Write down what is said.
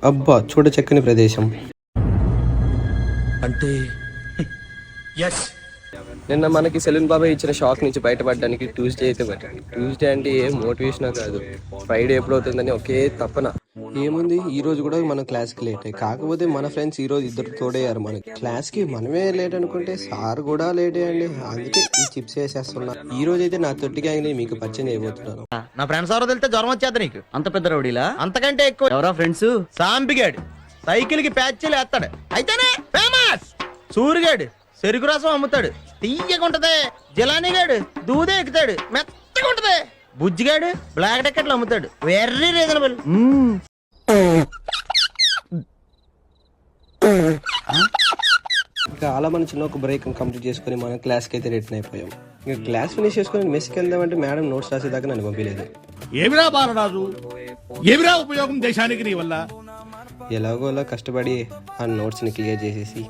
అబ్బా చూడ చక్కని ప్రదేశం. అంటే నిన్న మనకి సెలూన్ బాబాయ్ ఇచ్చిన షాక్ నుంచి బయటపడడానికి ట్యూస్డే అయితే పట్టింది. ట్యూస్డే అంటే ఏ మోటివేషన్ కాదు, ఫ్రైడే ఎప్పుడు అవుతుందని ఒకే తప్పన. ఏముంది, ఈ రోజు కూడా మన క్లాస్ కి లేట్ అయ్యి, కాకపోతే మన ఫ్రెండ్స్ ఈ రోజు ఇద్దరు తోడయ్యారు మనకి క్లాస్ కి. మనమే లేట్ అనుకుంటే సార్ కూడా లేట్ అయ్యండి. అందుకే ఈ చిప్స్ వేసేస్తున్నా. ఈ రోజు అయితే నా తొట్టి గ్యాంగ్ ని మీకు పరిచయం చేయబోతున్నాను. నా ఫ్రెండ్స్ ఎవరో తెలితే జ్వరం వచ్చేది నీకు. అంత పెద్ద రౌడీలా? అంతకంటే ఎక్కువ. ఎవరా ఫ్రెండ్స్? సాంబిగాడు సైకిల్ కి ప్యాచ్లు వేస్తాడు, అయితేనే ఫేమస్. సూరిగాడు చెరుకు రసం అమ్ముతాడు, తీయగుంటది. జిలానీగాడు దూదే ఎక్కుతాడు, మెత్తగా ఉంటది. బుజ్జిగాడు బ్లాక్ టికెట్లు అమ్ముతాడు, వెర్రీ రీజనబుల్. ఇంకా అలా మన చిన్న ఒక బ్రేక్ కంప్లీట్ చేసుకుని మనం క్లాస్కి అయితే రిటర్న్ అయిపోయాం. ఇంకా క్లాస్ ఫినిష్ చేసుకుని మెస్కి వెళ్దామంటే మేడం నోట్స్ రాసేదాకా నన్ను పంపించలేదు. ఏమిరా బాలరాజు, ఏమిరా ఉపయోగం దేశానికి నీ వల్ల? ఎలాగోలా కష్టపడి ఆ నోట్స్ని క్లియర్ చేసేసి